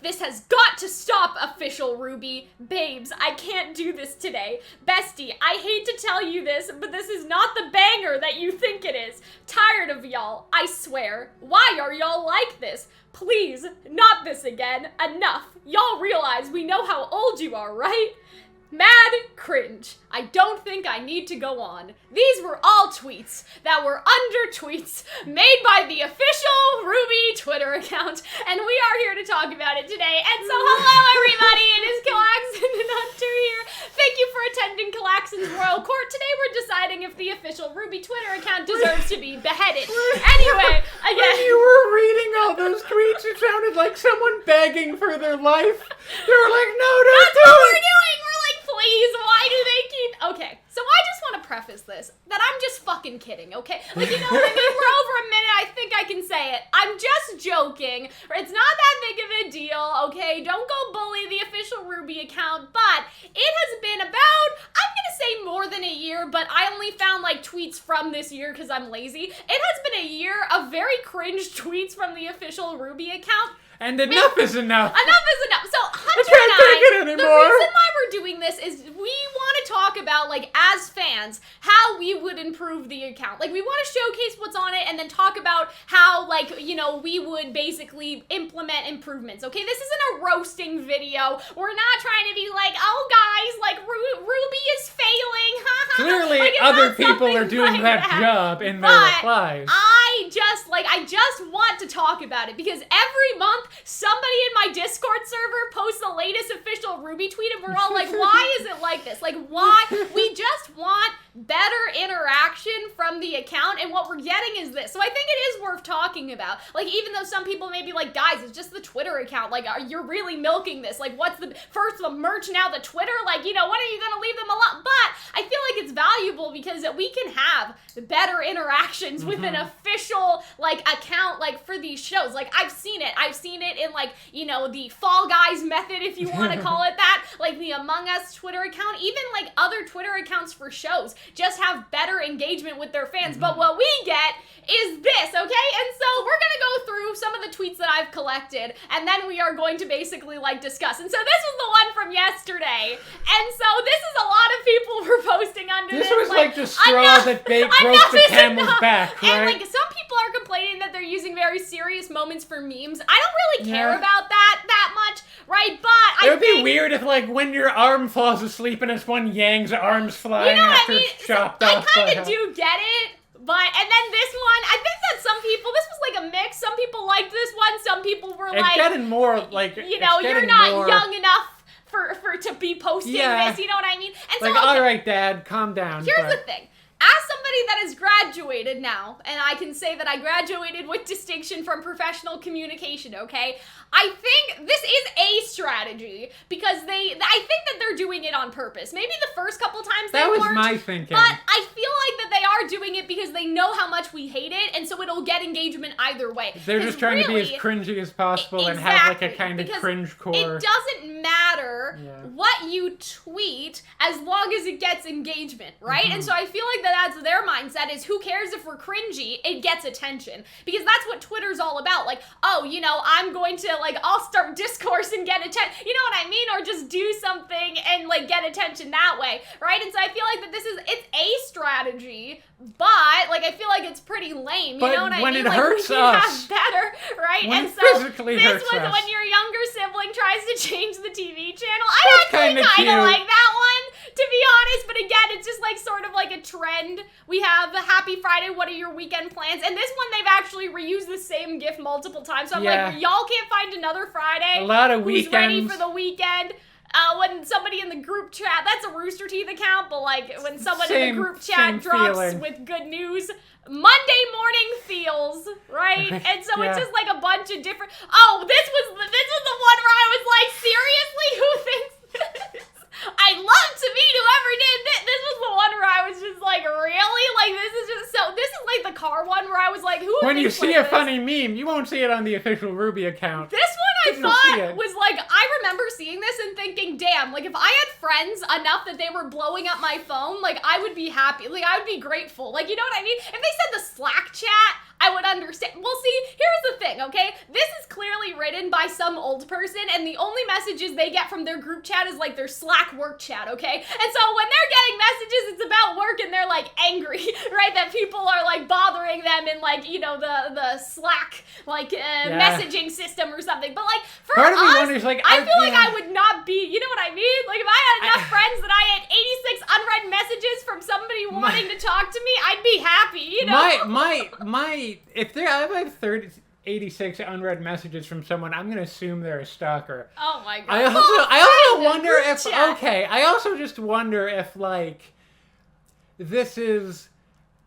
This has got to stop, official RWBY. Babes, I can't do this today. Bestie, I hate to tell you this, but this is not the banger that you think it is. Tired of y'all, I swear. Why are y'all like this? Please, not this again. Enough. Y'all realize we know how old you are, right? Mad cringe. I don't think I need to go on. These were all tweets that were under tweets made by the official RWBY Twitter account, and we are here to talk about it today. And so hello everybody, it is Calxiyn and Hunter here. Thank you for attending Calxiyn's Royal Court. Today we're deciding if the official RWBY Twitter account deserves to be beheaded. Anyway, again. When you were reading all those tweets, it sounded like someone begging for their life. They were like, no, don't That's do what it. we're doing. We're like, please, why do they keep... Okay, so I just want to preface this, that I'm just fucking kidding, okay? Like, you know what I mean? We're over a minute, I think I can say it. I'm just joking. It's not that big of a deal, okay? Don't go bully the official RWBY account, but it has been about, I'm gonna say more than a year, but I only found, like, tweets from this year because I'm lazy. It has been a year of very cringe tweets from the official RWBY account. And enough is enough. Enough is enough. So Hunter can't take it and I, anymore. the reason why we're doing this is we want to talk about, like, as fans, how we would improve the account. Like, we want to showcase what's on it and then talk about how, like, you know, we would basically implement improvements, okay? This isn't a roasting video. We're not trying to be like, oh, guys, like, RWBY is failing. Clearly, like, other people are doing like that job in their replies. I just want to talk about it because every month somebody in my Discord server posts the latest official RWBY tweet and we're all like, why is it like this? Like, why? We just want better interaction from the account, and what we're getting is this. So I think it is worth talking about. Like, even though some people may be like, guys, it's just the Twitter account. Like, you're really milking this. Like, what's first the merch, now the Twitter? Like, you know, when are you gonna leave them alone? But I feel like it's valuable because we can have better interactions with an official, like, account, like, for these shows. Like, I've seen it in, like, you know, the Fall Guys method, if you want to call it that, like the Among Us Twitter account, even, like, other Twitter accounts for shows just have better engagement with their fans. But what we get is this, okay? And so we're gonna go through some of the tweets that I've collected, and then we are going to basically, like, discuss. And so this was the one from yesterday, and so this is a lot of people were posting under this. This was like the straw that broke the camel's back, right? And, like, some people are complaining that they're using very serious moments for memes. I don't really care about that much, right? But it would be weird if, like, when your arm falls asleep and it's one Yang's arms flying after it's chopped off. I kind of do get it. But, and then this one, I think that some people, this was like a mix. Some people liked this one. Some people were like, getting more, like, you know, you're not young enough for to be posting this. You know what I mean? And like, so, okay, all right, Dad, calm down. Here's the thing. As somebody that has graduated now, and I can say that I graduated with distinction from professional communication, okay? I think this is a strategy because I think that they're doing it on purpose. Maybe the first couple times that they was weren't, my thinking. but I feel like that they are doing it because they know how much we hate it, and so it'll get engagement either way. They're just trying to be as cringy as possible and have, like, a kind of cringe core. It doesn't matter what you tweet as long as it gets engagement, right? And so I feel like that's their mindset is, who cares if we're cringy? It gets attention. Because that's what Twitter's all about. Like, oh, you know, I'm going to, like, I'll start discourse and get attention. You know what I mean? Or just do something and, like, get attention that way, right? And so I feel like that it's a strategy, but, like, I feel like it's pretty lame. You know what I mean? When it like, hurts we can us. have better, right? When and it so physically this hurts was us. when your younger sibling tries to change the TV channel. I That's actually kinda kind of cute. like that one, to be honest. But again, it's just like sort of like a trend. We have a Happy Friday, what are your weekend plans? And this one, they've actually reused the same GIF multiple times. So I'm like, y'all can't find another Friday. A lot of who's weekends. ready for the weekend? When somebody in the group chat, that's a Rooster Teeth account, but like when someone in the group chat drops with good news, Monday morning feels, right? And so it's just like a bunch of different, this was the one where I was like, seriously, who thinks this? I'd love to meet whoever did this. This was the one where I was just like, really? Like, this is like the car one where I was like, who When you thinks see like a funny meme, you won't see it on the official RWBY account. This one I thought was like, I remember seeing this and thinking, damn, like if I had friends enough that they were blowing up my phone, like I would be happy. Like I would be grateful. Like, you know what I mean? If they said the Slack chat, I would understand. Well, see, here's the thing, okay? This is clearly written by some old person, and the only messages they get from their group chat is like their Slack work chat, okay? And so when they're getting messages, it's about work, and they're like angry, right? That people are like bothering them in like, you know, the Slack like messaging system or something. But like for Part of me us, wonders, like, I feel like I would not be, you know what I mean? Like if I had enough friends that I had 86 unread messages from somebody wanting to talk to me, I'd be happy, you know? If I have 86 unread messages from someone, I'm gonna assume they're a stalker. Oh my god. I also wonder if chat. okay. I also just wonder if like this is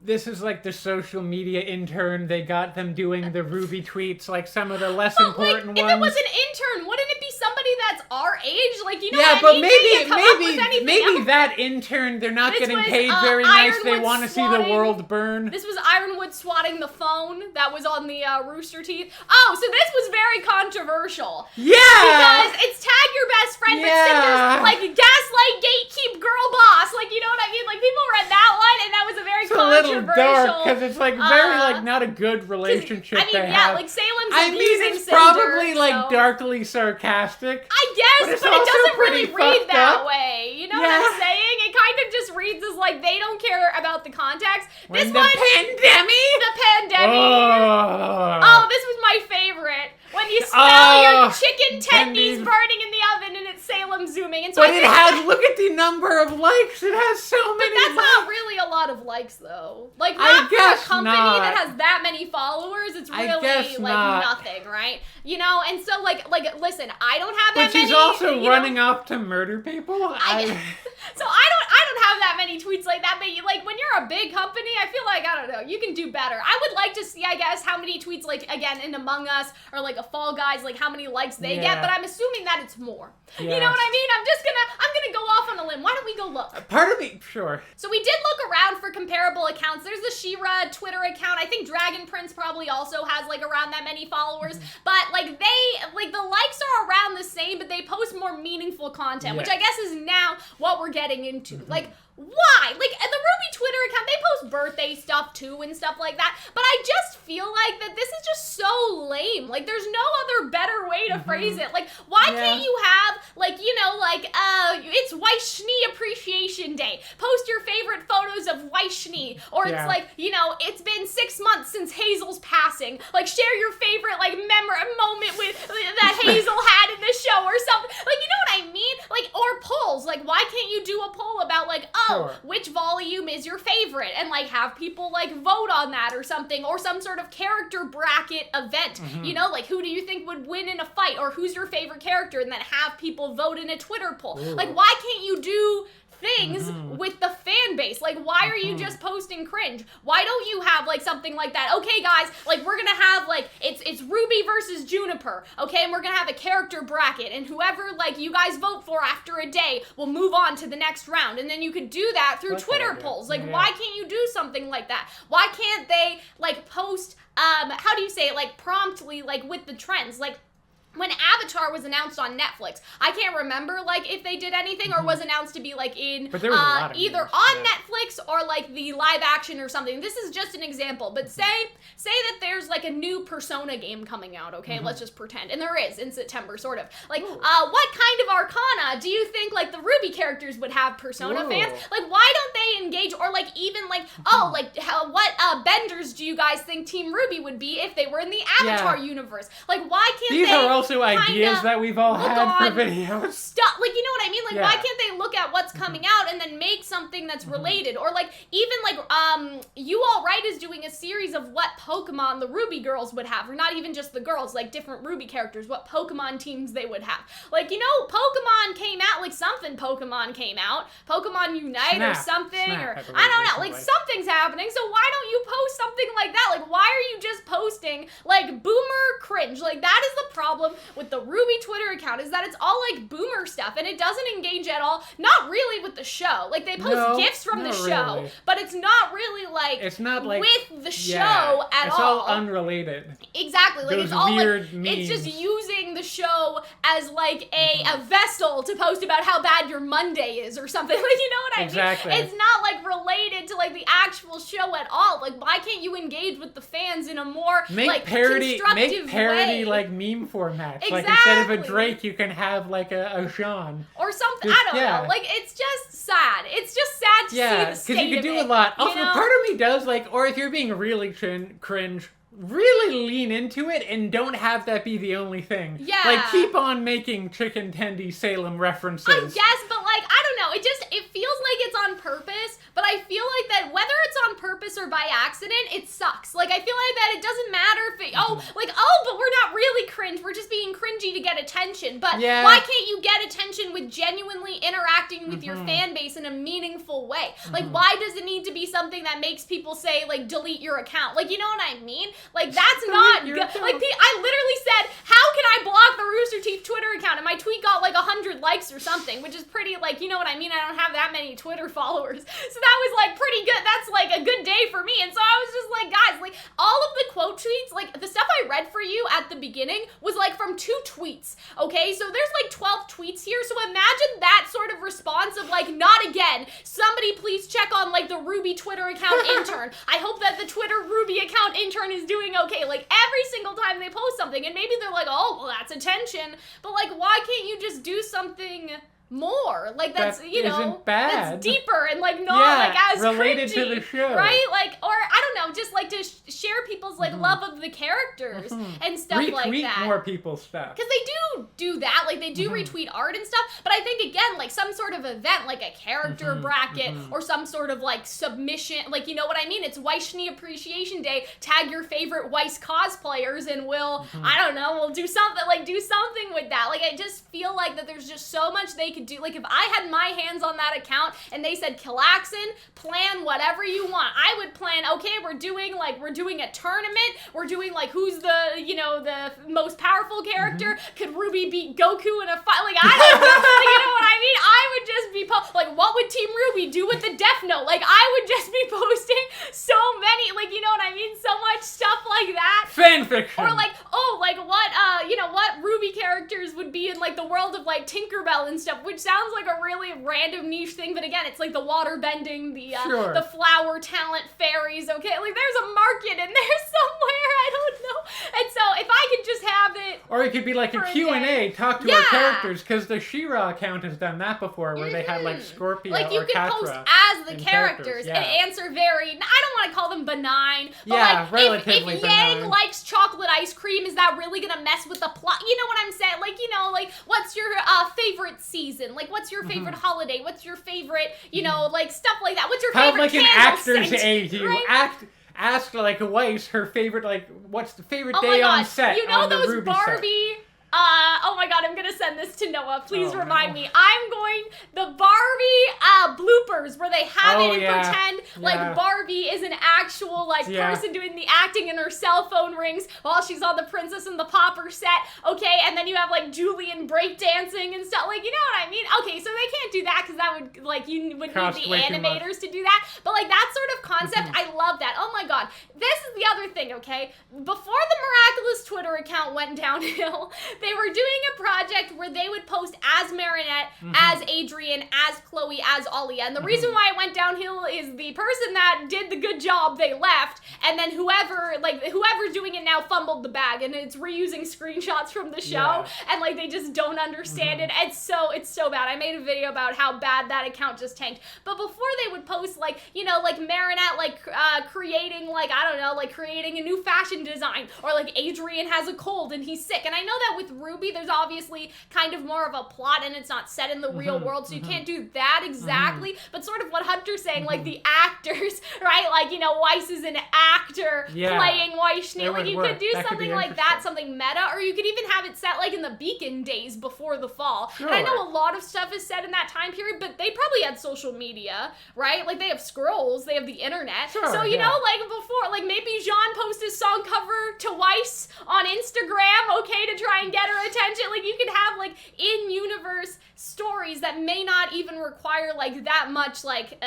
like the social media intern. They got them doing the RWBY tweets, like some of the less important ones. If it was an intern, wouldn't it be somebody that's our age? Like, you know yeah, what I mean? but maybe that intern, they're not getting paid very nice. They want to see the world burn. This was Ironwood swatting the phone that was on the Rooster Teeth. Oh, so this was very controversial. Yeah! Because it's tag your best friend, but Cinder's like gaslight, gatekeep, girl boss. Like, you know what I mean? Like, people read that one, and that was a very controversial. Dark, because it's like very like not a good relationship. I mean, yeah, like Salem's abusing it's Cinder, probably so. Like darkly sarcastic. I guess, but it doesn't really read that up. way. You know what I'm saying? It kind of just reads as like they don't care about the context. This one, the pandemic. Oh, this was my favorite. When you smell your chicken tendies burning in the oven and it's Salem zooming. And so but it has, look at the number of likes. It has so many. But that's not really a lot of likes, though. Like, not for a company that has that many followers. It's really, like, nothing, right? You know, and so, like, listen, I don't have that many. But she's also running off to murder people. So I don't have that many tweets like that, but like when you're a big company, I feel like, I don't know, you can do better. I would like to see, I guess, how many tweets, like, again, in Among Us or like a Fall Guys, like how many likes they get, but I'm assuming that it's more. You know what I mean? I'm gonna go off on a limb. Why don't we go look? Part of me, sure. So we did look around for comparable accounts. There's the She-Ra Twitter account. I think Dragon Prince probably also has like around that many followers, but like the likes are around the same, but they post more meaningful content, which I guess is now what we're getting into. Like, why? Like, at the RWBY Twitter account, they post birthday stuff too and stuff like that, but I just feel like that this is just so lame. Like, there's no other better way to phrase it. Like, why can't you have, like, you know, like, it's Weishni Appreciation Day. Post your favorite photos of Weishni. Or it's like, you know, it's been 6 months since Hazel's passing. Like, share your favorite, like, moment with that Hazel had in the show or something. Like, you know what I mean? Like, or polls. Like, why can't you do a poll about, like, which volume is your favorite? And, like, have people, like, vote on that or something. Or some sort of character bracket event. You know, like, who do you think would win in a fight? Or who's your favorite character? And then have people vote in a Twitter poll. Like, why can't you do things with the fan base? Like, why are you just posting cringe? Why don't you have, like, something like that? Okay, guys, like, we're gonna have, like, it's RWBY versus Juniper, okay? And we're gonna have a character bracket, and whoever, like, you guys vote for after a day will move on to the next round. And then you could do that through Twitter polls. Like, why can't you do something like that? Why can't they, like, post, how do you say it, like, promptly, like, with the trends? Like, when Avatar was announced on Netflix, I can't remember, like, if they did anything or was announced to be, like, in but there was a lot of either news, on Netflix or, like, the live action or something. This is just an example, but say that there's, like, a new Persona game coming out, okay? Let's just pretend. And there is in September, sort of. Like, what kind of arcana do you think, like, the RWBY characters would have Persona fans? Like, why don't they engage, or, like, even, like, what benders do you guys think Team RWBY would be if they were in the Avatar universe? Like, why can't These are also ideas that we've all had for videos. Stuff, like, you know what I mean? Like, why can't they look at what's coming out and then make something that's related? Or, like, even, like, You All Right is doing a series of what Pokemon the RWBY girls would have, or not even just the girls, like, different RWBY characters, what Pokemon teams they would have. Like, you know, Pokemon came out, like, something Pokemon came out, Pokemon Unite or something, or, I don't know, like, something's happening, so why don't you post something like that? Like, why are you just posting, like, boomer cringe? Like, that is the problem with the RWBY Twitter account, is that it's all, like, boomer stuff, and it doesn't engage at all, not really with the show. Like, they post GIFs from the show, but it's not really, like, it's not, like, with the show at all. It's all unrelated. Exactly. Like, those it's all, weird like, memes. it's just using the the show as like a vessel to post about how bad your Monday is or something. Like, you know what I mean? Exactly. It's not like related to like the actual show at all. Like, why can't you engage with the fans in a more constructive parody way? like meme formats. Exactly. Like instead of a Drake, you can have like a Jean or something. I don't know. Like, it's just sad. It's just sad to see the state because you can of do it, a lot. Also, you know? part of me does like, or if you're being really cringe, really lean into it and don't have that be the only thing. Yeah. Like, keep on making Chicken Tendy Salem references. I guess, but like, I don't know. It feels like it's on purpose, but I feel like that whether it's on purpose or by accident, it sucks. Like, I feel like that it doesn't matter if it, but we're not really cringe. We're just being cringy to get attention. But why can't you get attention with genuinely interacting with your fan base in a meaningful way? Like, why does it need to be something that makes people say, like, delete your account? Like, you know what I mean? Like, that's not good. Like, I literally said, how can I block the Rooster Teeth Twitter account? And my tweet got like 100 likes or something, which is pretty, like, you know what I mean? I don't have that many Twitter followers. So that was like pretty good. That's like a good day for me. And so I was just like, guys, like, all of the quote tweets, like, the stuff I read for you at the beginning was like from 2 tweets. Okay, so there's like 12 tweets here. So imagine that sort of response of like, not again. Somebody please check on like the RWBY Twitter account intern. I hope that the Twitter RWBY account intern is doing okay. Like, every single time they post something, and maybe they're like, oh, well, that's attention. But like, why can't you just do something more? Like, that's, that you know, isn't bad. that's deeper and like not like as related cringy, to the show, right? Like, or I don't know, just like to share people's like love of the characters and stuff like that. Retweet more people's stuff, because they do that, like they do retweet art and stuff. But I think again, like some sort of event, like a character bracket or some sort of like submission, like, you know what I mean? It's Weishni Appreciation Day. Tag your favorite Weiss cosplayers, and we'll I don't know, we'll do something with that. Like, I just feel like that there's just so much they could do. Like, if I had my hands on that account and they said, Calxiyn, plan whatever you want, I would plan, okay, we're doing a tournament, we're doing like who's the, you know, the most powerful character, could RWBY beat Goku in a fight, like, I don't know, like, you know what I mean? I would just be like, what would Team RWBY do with the Death Note? Like, I would just be posting so many, like, you know what I mean, so much stuff like that. Fanfiction. Or like, oh, like what, you know, what RWBY characters would be in like the world of like Tinkerbell and stuff, which sounds like a really random niche thing, but again, it's like the water bending, the flower talent fairies, okay? Like, there's a market in there somewhere, I don't know. And so if I could just have it, or it could be like a Q&A, talk to our characters, because the She-Ra account has done that before, where they had like Scorpio like, you or could Catra post as the characters yeah. and answer very, I don't want to call them benign, but yeah, like, relatively if benign. Yang likes chocolate ice cream, is that really gonna mess with the plot? You know what I'm saying? Like, you know, like, what's your favorite season? Like, what's your favorite holiday? What's your favorite, you know, like, stuff like that? What's your favorite like an candle actor's scent, age. You right? ask like Weiss her favorite, like, what's the favorite Oh day my on God. set? You know on the those RWBY Barbie set. oh my God, I'm gonna send this to Noah. Please remind no. me. I'm going, the Barbie bloopers where they have it and pretend like Barbie is an actual like person doing the acting, and her cell phone rings while she's on the Princess and the Pauper set. Okay, and then you have like Julian breakdancing and stuff. Like, you know what I mean? Okay, so they can't do that because that would, like, you would need the animators to do that. But like, that sort of concept, I love that. Oh my God. This is the other thing, okay? Before the Miraculous Twitter account went downhill, they were doing a project where they would post as Marinette, as Adrian, as Chloe, as Alia. And the reason why it went downhill is the person that did the good job, they left, and then whoever's doing it now fumbled the bag, and it's reusing screenshots from the show, and like, they just don't understand it. It's so bad. I made a video about how bad that account just tanked. But before they would post, like, you know, like Marinette, like creating, like, I don't know, like creating a new fashion design, or like Adrian has a cold and he's sick. And I know that with RWBY, there's obviously kind of more of a plot, and it's not set in the real world, so you can't do that exactly. But sort of what Hunter's saying, like the actors, right? Like, you know, Weiss is an actor playing Weishni. Like, you could do something like that, something meta, or you could even have it set like in the Beacon days before the fall. And I know a lot of stuff is set in that time period, but they probably had social media, right? Like, they have scrolls, they have the internet. So, you know, like before, like maybe Jean posted song cover to Weiss on Instagram, okay, to try and get her attention. Like, you could have like in-universe stories that may not even require like that much like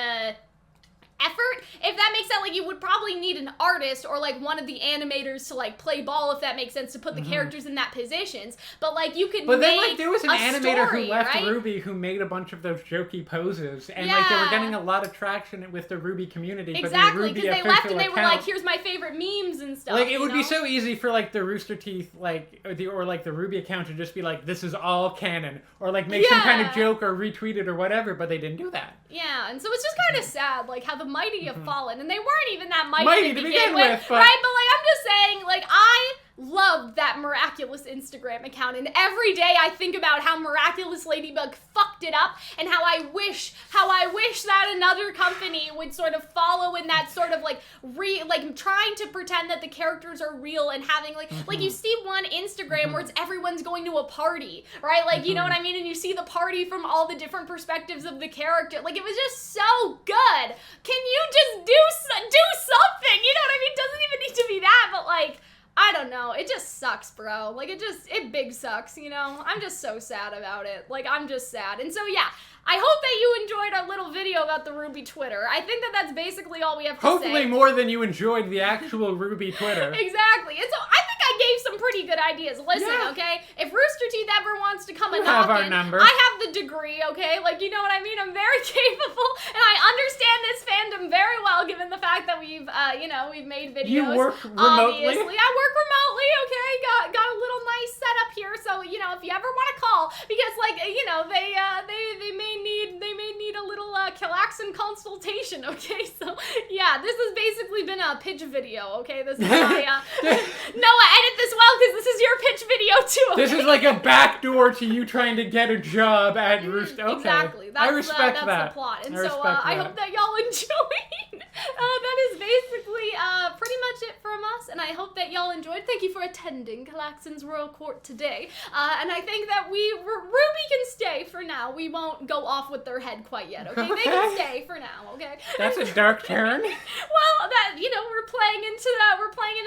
effort, if that makes sense. Like, you would probably need an artist or, like, one of the animators to, like, play ball, if that makes sense, to put the characters in that positions. But, like, you could But then, make like, there was an a animator story, who left right? RWBY who made a bunch of those jokey poses. And, like, they were getting a lot of traction with the RWBY community. Exactly, because they left and they were like, account, here's my favorite memes and stuff. like, it would be so easy for, like, the Rooster Teeth, like, or the RWBY account to just be like, this is all canon. Or, like, make some kind of joke or retweet it or whatever, but they didn't do that. Yeah, and so it's just kind of sad, like, how the mighty have fallen. And they weren't even that mighty to begin with, with, but... right? But, like, I'm just saying, like, I love that Miraculous Instagram account, and every day I think about how Miraculous Ladybug fucked it up, and how I wish that another company would sort of follow in that sort of, like, trying to pretend that the characters are real, and having, like, like, you see one Instagram where it's everyone's going to a party, right? Like, you know what I mean? And you see the party from all the different perspectives of the character. Like, it was just so good. Can you just do something? You know what I mean? It doesn't even need to be that, but, like, I don't know. It just sucks, bro. Like, it big sucks, you know? I'm just so sad about it. Like, I'm just sad. And so, yeah, I hope that you enjoyed our little video about the RWBY Twitter. I think that that's basically all we have to say. Hopefully more than you enjoyed the actual RWBY Twitter. Exactly. And so, I think I gave some pretty good ideas. Listen, okay? If Rooster Teeth ever wants to come and have knock our in, number. I have the degree, okay? Like, you know what I mean? I'm very capable, and I understand this fandom very well, given the fact that we've made videos. You work remotely? Obviously. I work remotely, okay? Got a little nice setup here, so, you know, if you ever want to call, because, like, you know, they may need a little Calxiyn consultation, okay? So, yeah, this has basically been a pitch video, okay? This is my, Noah, edit this well, because this is your pitch video, too, okay? This is like a backdoor to you trying to get a job at Rooster. Okay. Exactly. I respect that. The plot. And I so respect I that. hope that y'all enjoyed. That is basically pretty much it from us, and I hope that y'all enjoyed. Thank you for attending Calxyn's Royal Court today. And I think that RWBY can stay for now. We won't go off with their head quite yet, okay? They can stay for now, okay? That's a dark turn. Well, that, you know, we're playing into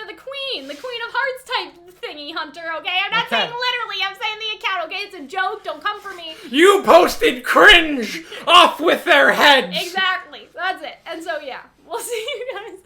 the Queen of Hearts type thingy hunter, okay? I'm not saying literally, I'm saying the account, okay? It's a joke, don't come for me. You posted cringe! Off with their heads! Exactly. That's it. And so, yeah, we'll see you guys